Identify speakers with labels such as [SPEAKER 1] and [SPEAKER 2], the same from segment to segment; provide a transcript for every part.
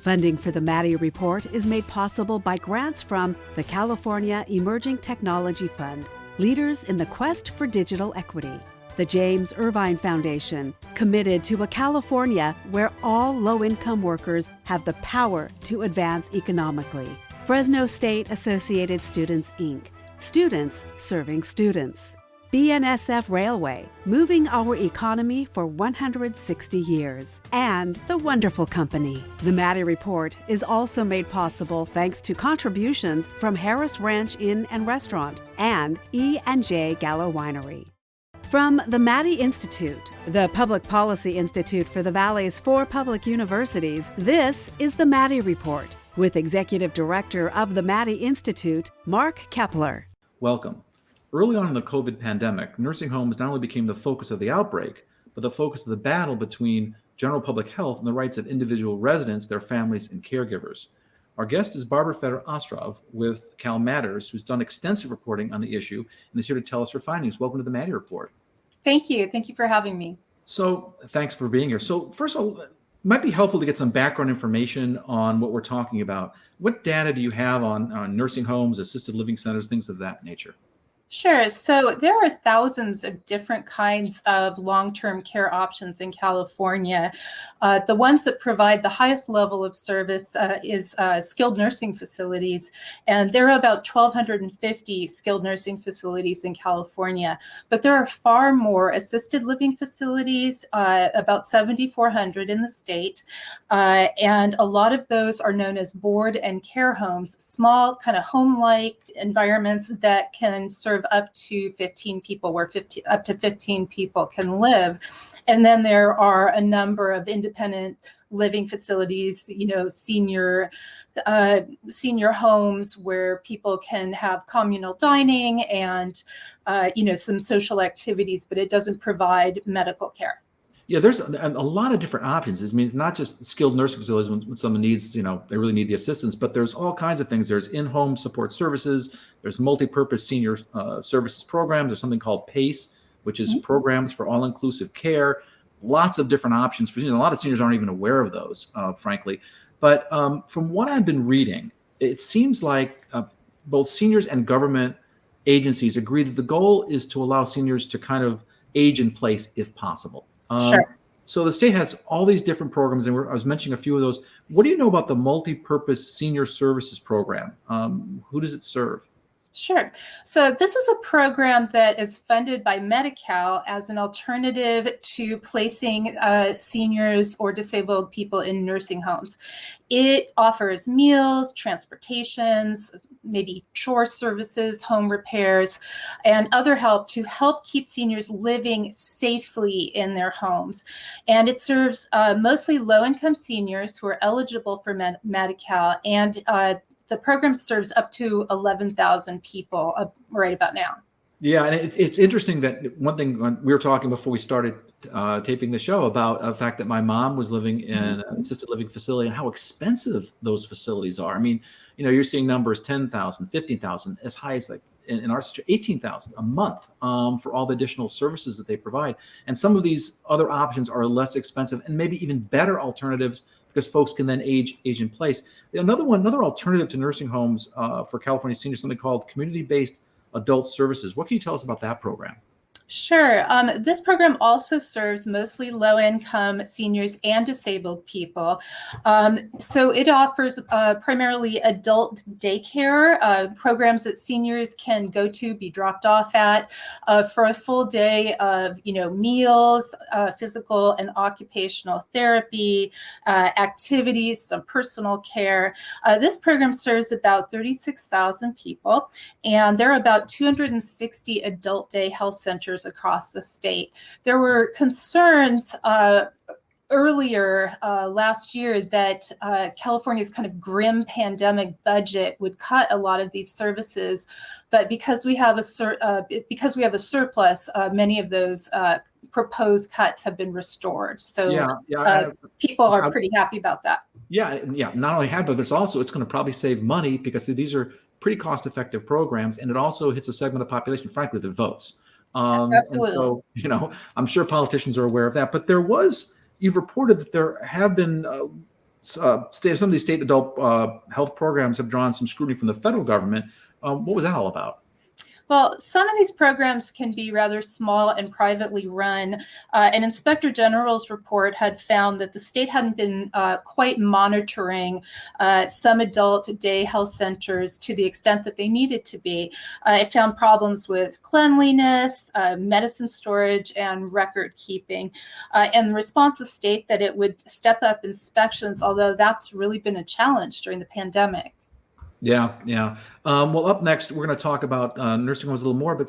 [SPEAKER 1] Funding for the Maddy Report is made possible by grants from the California Emerging Technology Fund, leaders in the quest for digital equity. The James Irvine Foundation, committed to a California where all low-income workers have the power to advance economically. Fresno State Associated Students, Inc., students serving students. BNSF Railway, moving our economy for 160 years. And The Wonderful Company. The Maddy Report is also made possible thanks to contributions from Harris Ranch Inn and Restaurant and E&J Gallo Winery. From the Maddy Institute, the Public Policy Institute for the Valley's 4 public universities, this is the Maddy Report with Executive Director of the Maddy Institute, Mark Kepler.
[SPEAKER 2] Welcome. Early on in the COVID pandemic, nursing homes not only became the focus of the outbreak, but the focus of the battle between general public health and the rights of individual residents, their families, and caregivers. Our guest is Barbara Feder-Ostrov with CalMatters, who's done extensive reporting on the issue and is here to tell us her findings. Welcome to the Maddy Report.
[SPEAKER 3] Thank you. Thank you for having me.
[SPEAKER 2] So thanks for being here. So first of all, it might be helpful to get some background information on what we're talking about. What data do you have on nursing homes, assisted living centers, things of that nature?
[SPEAKER 3] Sure. So there are thousands of different kinds of long-term care options in California. The ones that provide the highest level of service is skilled nursing facilities. And there are about 1,250 skilled nursing facilities in California. But there are far more assisted living facilities, about 7,400 in the state. And a lot of those are known as board and care homes, small kind of home-like environments that can serve up to 15 people, where up to 15 people can live. And then there are a number of independent living facilities, senior homes where people can have communal dining and, some social activities, but it doesn't provide medical care.
[SPEAKER 2] Yeah, there's a lot of different options. I mean, it's not just skilled nursing facilities when someone needs, they really need the assistance, but there's all kinds of things. There's in-home support services. There's multi-purpose senior services programs. There's something called PACE, which is programs for all-inclusive care. Lots of different options for seniors. A lot of seniors aren't even aware of those, frankly. But from what I've been reading, it seems like both seniors and government agencies agree that the goal is to allow seniors to kind of age in place if possible.
[SPEAKER 3] Sure.
[SPEAKER 2] So the state has all these different programs, and I was mentioning a few of those. What do you know about the multi-purpose senior services program? Who does it serve?
[SPEAKER 3] Sure. So this is a program that is funded by Medi-Cal as an alternative to placing seniors or disabled people in nursing homes. It offers meals, transportations, maybe chore services, home repairs, and other help to help keep seniors living safely in their homes. And it serves mostly low-income seniors who are eligible for Medi-Cal, and the program serves up to 11,000 people right about now.
[SPEAKER 2] Yeah, and it's interesting that one thing we were talking before we started taping the show about the fact that my mom was living in an assisted living facility and how expensive those facilities are. I mean, you're seeing numbers 10,000, 15,000, as high as like in our situation, 18,000 a month for all the additional services that they provide. And some of these other options are less expensive and maybe even better alternatives because folks can then age in place. Another alternative to nursing homes for California seniors, something called community-based adult services. What can you tell us about that program?
[SPEAKER 3] Sure. This program also serves mostly low-income seniors and disabled people. So it offers primarily adult daycare programs that seniors can go to, be dropped off at for a full day of, meals, physical and occupational therapy, activities, some personal care. This program serves about 36,000 people, and there are about 260 adult day health centers across the state. There were concerns earlier last year that California's kind of grim pandemic budget would cut a lot of these services, but because we have a surplus, many of those proposed cuts have been restored. So people are pretty happy about that.
[SPEAKER 2] Yeah. Not only happy, but it's going to probably save money because these are pretty cost-effective programs, and it also hits a segment of population, frankly, that votes.
[SPEAKER 3] Absolutely.
[SPEAKER 2] And so, I'm sure politicians are aware of that. But you've reported that there have been some of these state adult health programs have drawn some scrutiny from the federal government. What was that all about?
[SPEAKER 3] Well, some of these programs can be rather small and privately run. An Inspector General's report had found that the state hadn't been quite monitoring some adult day health centers to the extent that they needed to be. It found problems with cleanliness, medicine storage, and record keeping. And the response of the state that it would step up inspections, although that's really been a challenge during the pandemic.
[SPEAKER 2] Yeah. Well, up next, we're going to talk about nursing homes a little more, but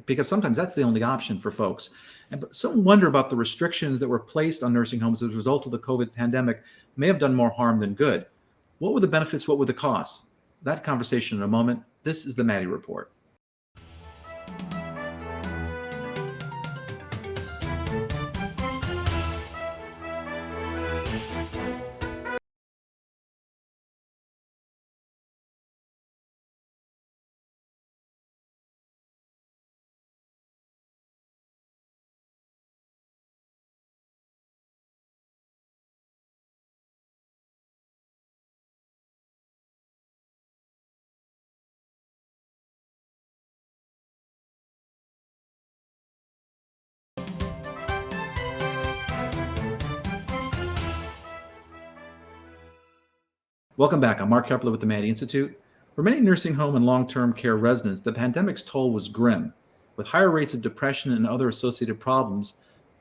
[SPEAKER 2] because sometimes that's the only option for folks. But some wonder about the restrictions that were placed on nursing homes as a result of the COVID pandemic may have done more harm than good. What were the benefits? What were the costs? That conversation in a moment. This is the Maddy Report. Welcome back. I'm Mark Kepler with the Maddy Institute. For many nursing home and long-term care residents, the pandemic's toll was grim, with higher rates of depression and other associated problems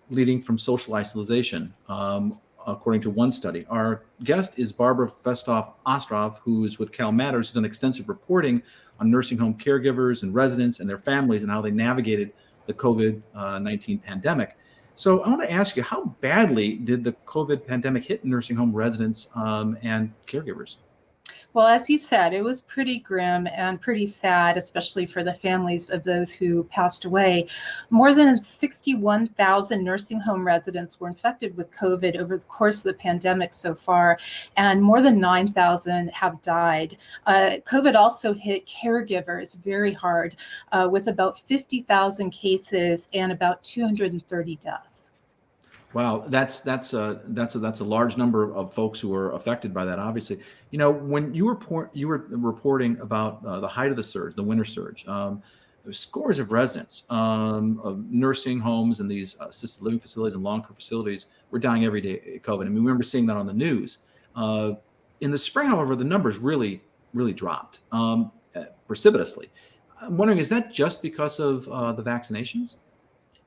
[SPEAKER 2] leading from social isolation, according to one study. Our guest is Barbara Feder-Ostrov, who is with CalMatters, who's done extensive reporting on nursing home caregivers and residents and their families and how they navigated the COVID-19 pandemic. So I want to ask you, how badly did the COVID pandemic hit nursing home residents and caregivers?
[SPEAKER 3] Well, as you said, it was pretty grim and pretty sad, especially for the families of those who passed away. More than 61,000 nursing home residents were infected with COVID over the course of the pandemic so far, and more than 9,000 have died. COVID also hit caregivers very hard, with about 50,000 cases and about 230 deaths.
[SPEAKER 2] Wow, that's a large number of folks who are affected by that. Obviously, when you were reporting about the height of the surge, the winter surge. There were scores of residents of nursing homes and these assisted living facilities and long-term facilities were dying every day of COVID. And we remember seeing that on the news. In the spring, however, the numbers really dropped precipitously. I'm wondering, is that just because of the vaccinations?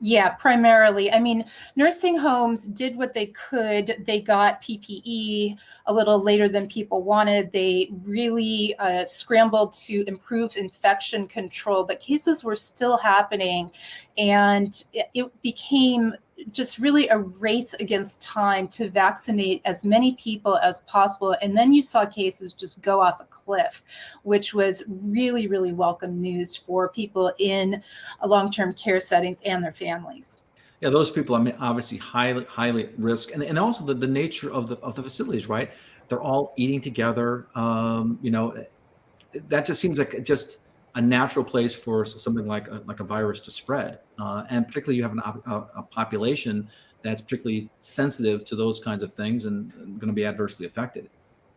[SPEAKER 3] Yeah, primarily. I mean, nursing homes did what they could. They got PPE a little later than people wanted. They really scrambled to improve infection control, but cases were still happening. And it became just really a race against time to vaccinate as many people as possible. And then you saw cases just go off a cliff, which was really, really welcome news for people in long-term care settings and their families.
[SPEAKER 2] Yeah, those people, I mean, obviously highly at risk, and also the nature of the facilities, right? They're all eating together. That just seems like just a natural place for something like a virus to spread, and particularly you have a population that's particularly sensitive to those kinds of things and going to be adversely affected.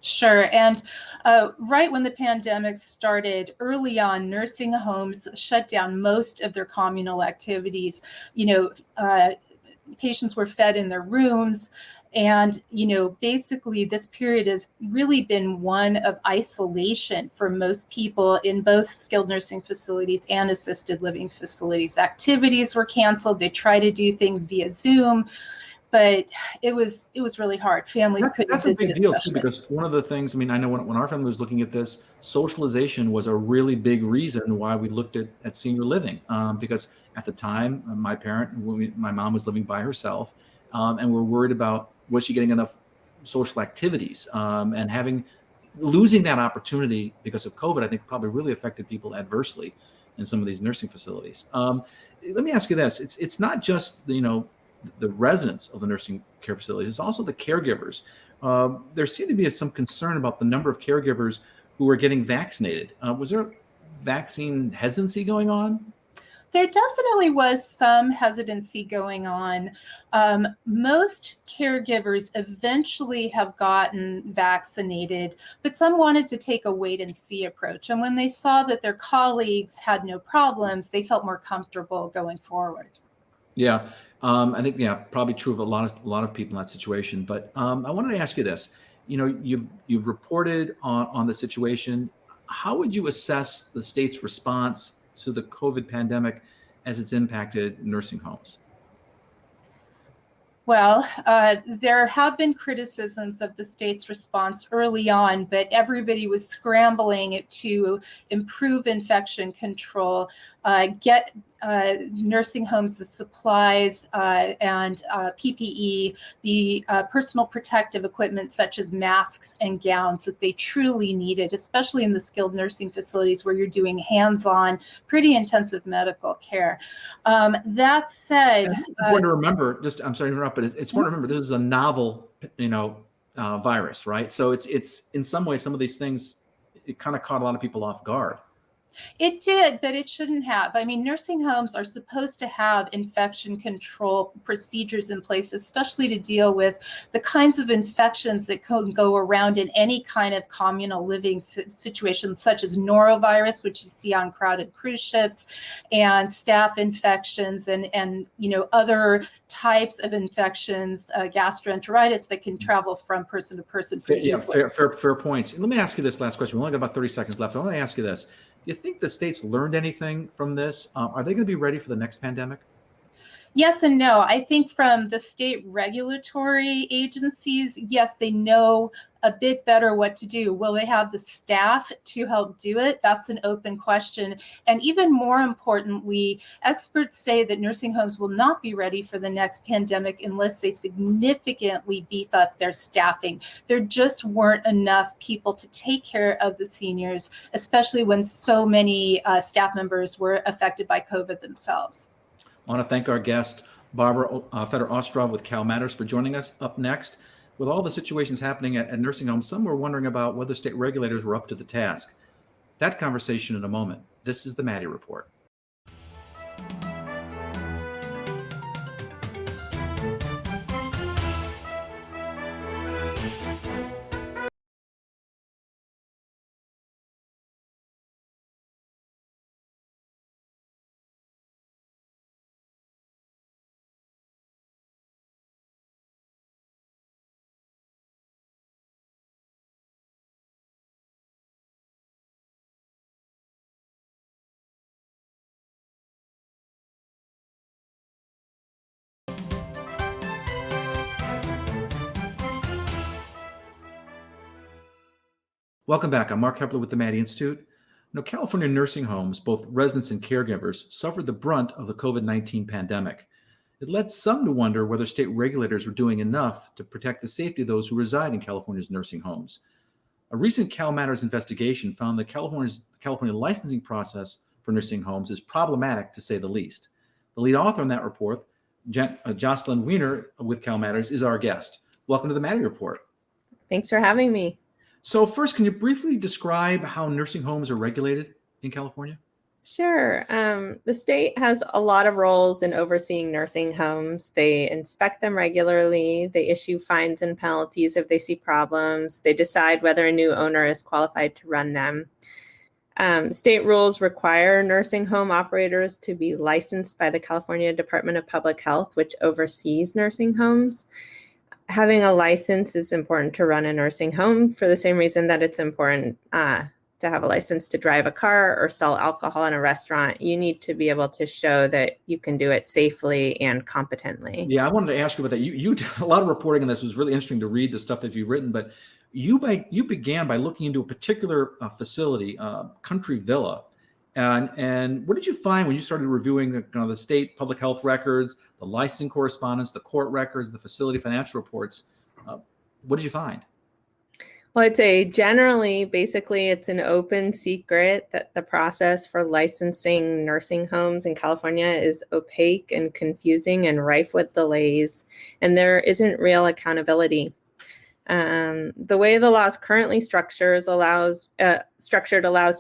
[SPEAKER 3] Sure. And right when the pandemic started, early on, nursing homes shut down most of their communal activities. Patients were fed in their rooms. And, basically this period has really been one of isolation for most people in both skilled nursing facilities and assisted living facilities. Activities were canceled. They tried to do things via Zoom, but it was really hard. Families couldn't visit.
[SPEAKER 2] That's a big deal too, because one of the things, I mean, I know when our family was looking at this, socialization was a really big reason why we looked at senior living, because at the time, my mom was living by herself, and we're worried about, was she getting enough social activities, and losing that opportunity because of COVID, I think probably really affected people adversely in some of these nursing facilities. Let me ask you this. It's not just the residents of the nursing care facilities, it's also the caregivers. There seemed to be some concern about the number of caregivers who were getting vaccinated. Was there vaccine hesitancy going on?
[SPEAKER 3] There definitely was some hesitancy going on. Most caregivers eventually have gotten vaccinated, but some wanted to take a wait and see approach. And when they saw that their colleagues had no problems, they felt more comfortable going forward.
[SPEAKER 2] Yeah, I think probably true of a lot of people in that situation. But I wanted to ask you this: you've reported on the situation. How would you assess the state's response to the COVID pandemic as it's impacted nursing homes?
[SPEAKER 3] Well, there have been criticisms of the state's response early on, but everybody was scrambling to improve infection control, get nursing homes the supplies and PPE, the personal protective equipment such as masks and gowns that they truly needed, especially in the skilled nursing facilities where you're doing hands-on, pretty intensive medical care. That said,
[SPEAKER 2] it's important to remember. I'm sorry to interrupt, but it's important to remember this is a novel, virus, right? So it's in some ways, some of these things, it kind of caught a lot of people off guard.
[SPEAKER 3] It did, but it shouldn't have. I mean, nursing homes are supposed to have infection control procedures in place, especially to deal with the kinds of infections that can go around in any kind of communal living situations, such as norovirus, which you see on crowded cruise ships, and staph infections, and other types of infections, gastroenteritis that can travel from person to person.
[SPEAKER 2] Fair points. And let me ask you this last question. We only got about 30 seconds left. I want to ask you this. Do you think the state's learned anything from this? Are they going to be ready for the next pandemic?
[SPEAKER 3] Yes and no. I think from the state regulatory agencies, yes, they know a bit better what to do. Will they have the staff to help do it? That's an open question. And even more importantly, experts say that nursing homes will not be ready for the next pandemic unless they significantly beef up their staffing. There just weren't enough people to take care of the seniors, especially when so many staff members were affected by COVID themselves.
[SPEAKER 2] I want to thank our guest, Barbara Feder-Ostrov with CalMatters, for joining us. Up next, with all the situations happening at nursing homes, some were wondering about whether state regulators were up to the task. That conversation in a moment. This is the Maddy Report. Welcome back. I'm Mark Hepler with the Maddy Institute. California nursing homes, both residents and caregivers, suffered the brunt of the COVID-19 pandemic. It led some to wonder whether state regulators were doing enough to protect the safety of those who reside in California's nursing homes. A recent CalMatters investigation found that California licensing process for nursing homes is problematic, to say the least. The lead author in that report, Jocelyn Wiener with CalMatters, is our guest. Welcome to the Maddy Report.
[SPEAKER 4] Thanks for having me.
[SPEAKER 2] So first, can you briefly describe how nursing homes are regulated in California?
[SPEAKER 4] Sure. The state has a lot of roles in overseeing nursing homes. They inspect them regularly. They issue fines and penalties if they see problems. They decide whether a new owner is qualified to run them. State rules require nursing home operators to be licensed by the California Department of Public Health, which oversees nursing homes. Having a license is important to run a nursing home for the same reason that it's important to have a license to drive a car or sell alcohol in a restaurant. You need to be able to show that you can do it safely and competently.
[SPEAKER 2] Yeah, I wanted to ask you about that. You did a lot of reporting on this. It was really interesting to read the stuff that you've written, but you began by looking into a particular facility, Country Villa. And what did you find when you started reviewing the state public health records, the licensing correspondence, the court records, the facility financial reports? What did you find?
[SPEAKER 4] Well, I'd say basically, it's an open secret that the process for licensing nursing homes in California is opaque and confusing and rife with delays, and there isn't real accountability. The way the law is currently structured allows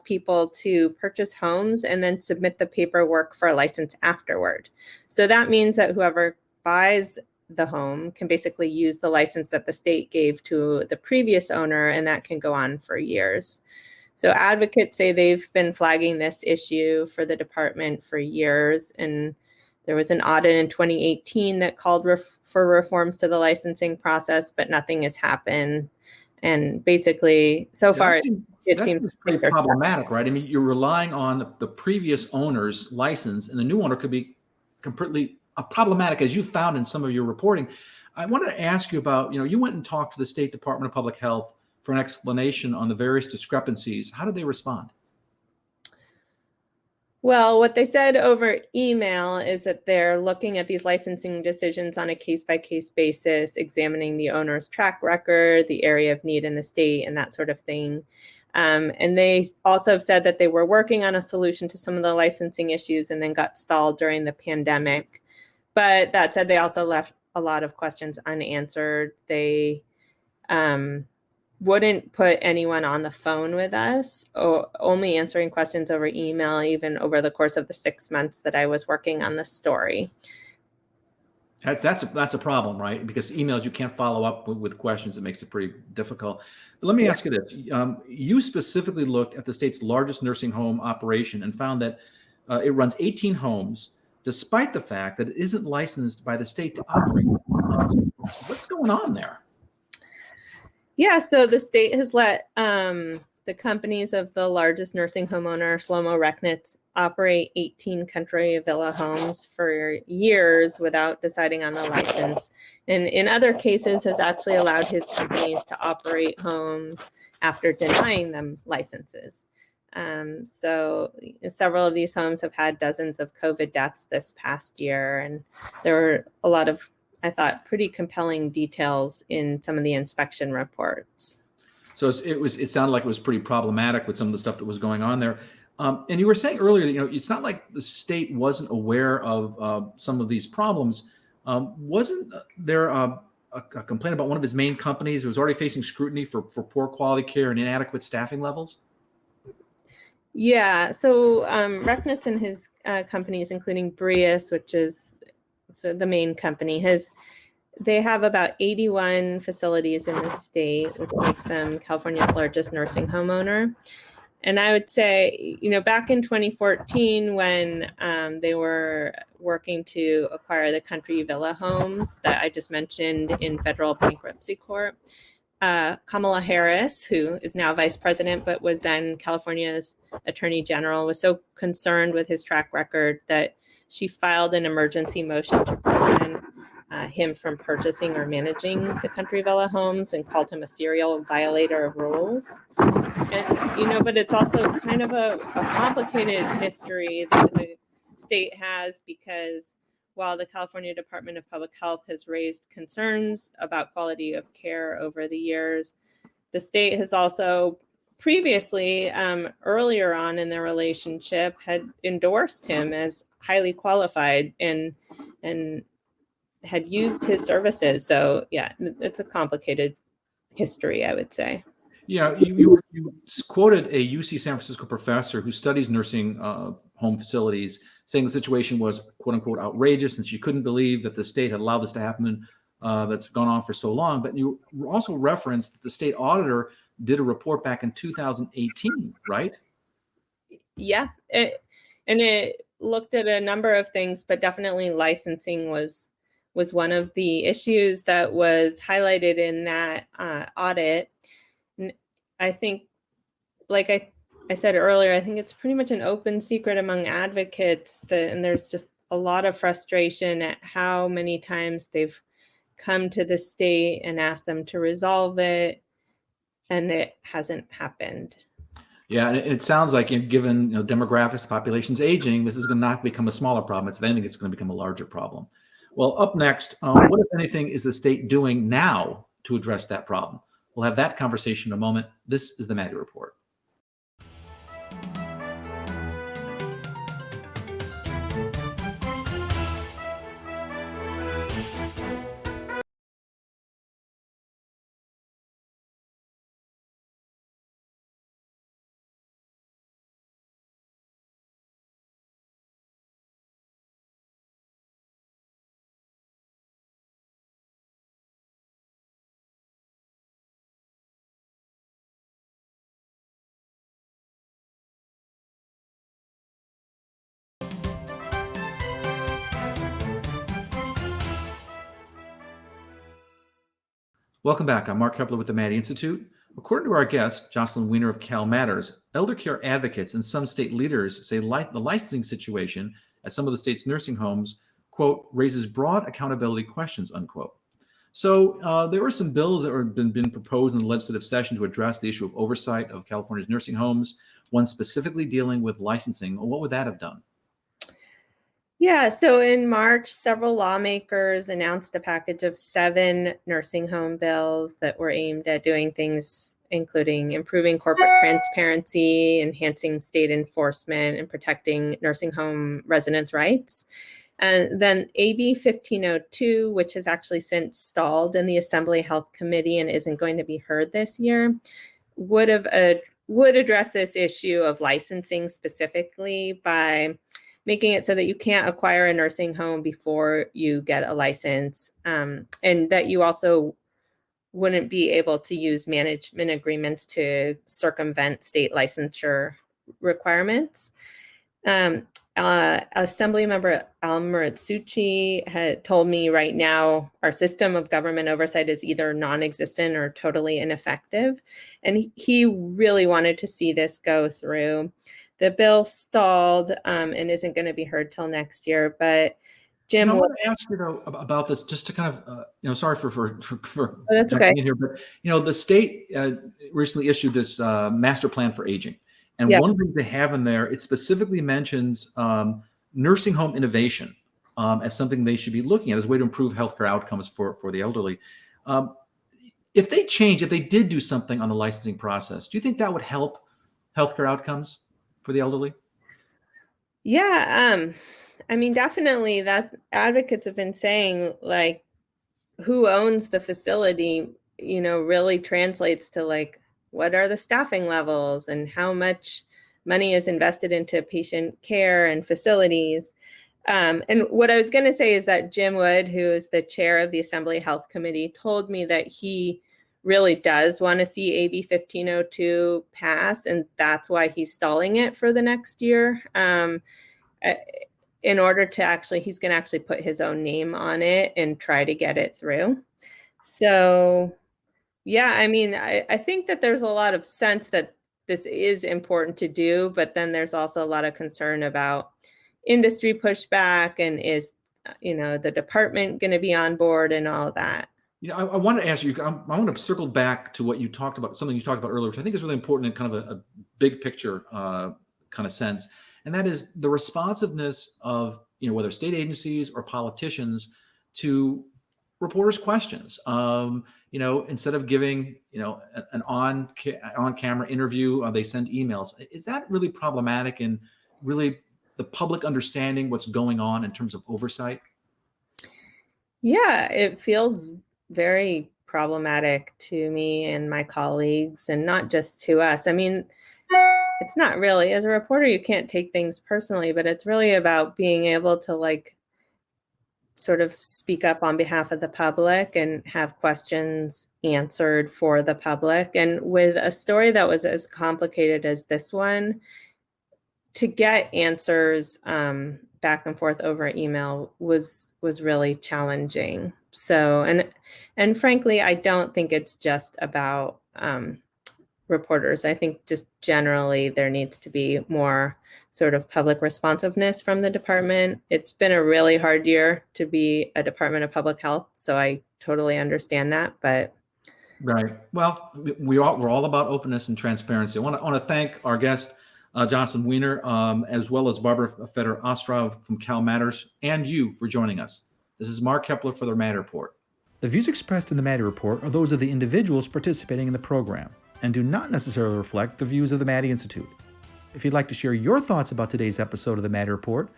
[SPEAKER 4] people to purchase homes and then submit the paperwork for a license afterward. So that means that whoever buys the home can basically use the license that the state gave to the previous owner, and that can go on for years. So advocates say they've been flagging this issue for the department for years, and there was an audit in 2018 that called for reforms to the licensing process, but nothing has happened. And basically, so far, it seems
[SPEAKER 2] pretty problematic, right? I mean, you're relying on the previous owner's license, and the new owner could be completely problematic, as you found in some of your reporting. I wanted to ask you about, you went and talked to the State Department of Public Health for an explanation on the various discrepancies. How did they respond?
[SPEAKER 4] Well, what they said over email is that they're looking at these licensing decisions on a case-by-case basis, examining the owner's track record, the area of need in the state, and that sort of thing. And they also have said that they were working on a solution to some of the licensing issues and then got stalled during the pandemic. But that said, they also left a lot of questions unanswered. They wouldn't put anyone on the phone with us, or only answering questions over email, even over the course of the 6 months that I was working on this story.
[SPEAKER 2] That's a problem, right? Because emails, you can't follow up with questions. It makes it pretty difficult. But let me ask you this. You specifically looked at the state's largest nursing home operation and found that it runs 18 homes, despite the fact that it isn't licensed by the state to operate. What's going on there?
[SPEAKER 4] Yeah, so the state has let the companies of the largest nursing home owner, Shlomo Rechnitz, operate 18 country villa homes for years without deciding on the license. And in other cases has actually allowed his companies to operate homes after denying them licenses. So several of these homes have had dozens of COVID deaths this past year. And there were a lot of, I thought, pretty compelling details in some of the inspection reports.
[SPEAKER 2] So it sounded like it was pretty problematic with some of the stuff that was going on there. And you were saying earlier that, it's not like the state wasn't aware of some of these problems. Wasn't there a complaint about one of his main companies who was already facing scrutiny for poor quality care and inadequate staffing levels?
[SPEAKER 4] Yeah, so Rechnitz and his companies, including Brius, which is the main company, they have about 81 facilities in the state, which makes them California's largest nursing home owner. And I would say, back in 2014, when they were working to acquire the country villa homes that I just mentioned in federal bankruptcy court, Kamala Harris, who is now vice president, but was then California's attorney general, was so concerned with his track record that she filed an emergency motion to prevent him from purchasing or managing the country villa homes and called him a serial violator of rules. And, but it's also kind of a complicated history that the state has, because while the California Department of Public Health has raised concerns about quality of care over the years, the state has also previously, earlier on in their relationship, had endorsed him as highly qualified and had used his services. So yeah, it's a complicated history, I would say.
[SPEAKER 2] Yeah, you quoted a UC San Francisco professor who studies nursing home facilities, saying the situation was, quote unquote, outrageous, and she couldn't believe that the state had allowed this to happen. That's gone on for so long. But you also referenced that the state auditor did a report back in 2018, right?
[SPEAKER 4] Yeah, it looked at a number of things, but definitely licensing was one of the issues that was highlighted in that audit. And I think, like I said earlier, I think it's pretty much an open secret among advocates and there's just a lot of frustration at how many times they've come to the state and asked them to resolve it, and it hasn't happened.
[SPEAKER 2] Yeah, and it sounds like, given demographics, population's aging, this is going to not become a smaller problem. If anything, it's going to become a larger problem. Well, up next, what, if anything, is the state doing now to address that problem? We'll have that conversation in a moment. This is the Maddy Report. Welcome back. I'm Mark Kepler with the Maddy Institute. According to our guest, Jocelyn Wiener of CalMatters, elder care advocates and some state leaders say the licensing situation at some of the state's nursing homes, quote, raises broad accountability questions, unquote. So there were some bills that have been proposed in the legislative session to address the issue of oversight of California's nursing homes, one specifically dealing with licensing. What would that have done?
[SPEAKER 4] Yeah, so in March, several lawmakers announced a package of 7 nursing home bills that were aimed at doing things including improving corporate transparency, enhancing state enforcement, and protecting nursing home residents' rights. And then AB 1502, which has actually since stalled in the Assembly Health Committee and isn't going to be heard this year, would address this issue of licensing specifically by making it so that you can't acquire a nursing home before you get a license, and that you also wouldn't be able to use management agreements to circumvent state licensure requirements. Assemblymember Al-Muratsuchi had told me right now our system of government oversight is either non-existent or totally ineffective, and he really wanted to see this go through. The bill stalled and isn't going to be heard till next year. But Jim,
[SPEAKER 2] I want to ask you though about this, just to kind of, sorry for
[SPEAKER 4] that's okay.
[SPEAKER 2] in here, but the state recently issued this master plan for aging, and one of the things they have in there, it specifically mentions nursing home innovation as something they should be looking at as a way to improve healthcare outcomes for the elderly. If they did do something on the licensing process, do you think that would help healthcare outcomes for the elderly?
[SPEAKER 4] Yeah, I mean, definitely that advocates have been saying, like, who owns the facility, really translates to like, what are the staffing levels and how much money is invested into patient care and facilities. And what I was going to say is that Jim Wood, who is the chair of the Assembly Health Committee, told me that he really does want to see AB 1502 pass, and that's why he's stalling it for the next year. In order to he's going to actually put his own name on it and try to get it through. So, yeah, I mean, I think that there's a lot of sense that this is important to do, but then there's also a lot of concern about industry pushback and is, the department going to be on board and all of that.
[SPEAKER 2] I want to ask you, I want to circle back to what you talked about, something you talked about earlier, which I think is really important in kind of a big picture kind of sense. And that is the responsiveness of, whether state agencies or politicians to reporters' questions. Instead of giving, an on-camera interview, they send emails. Is that really problematic and really the public understanding what's going on in terms of oversight?
[SPEAKER 4] Yeah, it feels very problematic to me and my colleagues, and not just to us. I mean, it's not really, as a reporter, you can't take things personally, but it's really about being able to sort of speak up on behalf of the public and have questions answered for the public. And with a story that was as complicated as this one, to get answers back and forth over email was really challenging. So, and frankly, I don't think it's just about reporters. I think just generally there needs to be more sort of public responsiveness from the department. It's been a really hard year to be a Department of Public Health, so I totally understand that. But
[SPEAKER 2] right. Well, we're all about openness and transparency. I want to thank our guest, Jocelyn Wiener, as well as Barbara Feder-Ostrov from CalMatters, and you for joining us. This is Mark Kepler for the Maddy Report. The views expressed in the Maddy Report are those of the individuals participating in the program and do not necessarily reflect the views of the Maddy Institute. If you'd like to share your thoughts about today's episode of the Maddy Report,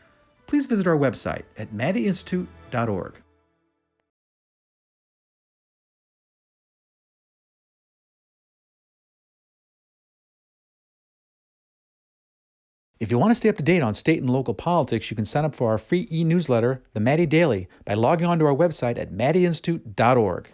[SPEAKER 2] please visit our website at maddyinstitute.org. If you want to stay up to date on state and local politics, you can sign up for our free e-newsletter, the Maddy Daily, by logging on to our website at maddyinstitute.org.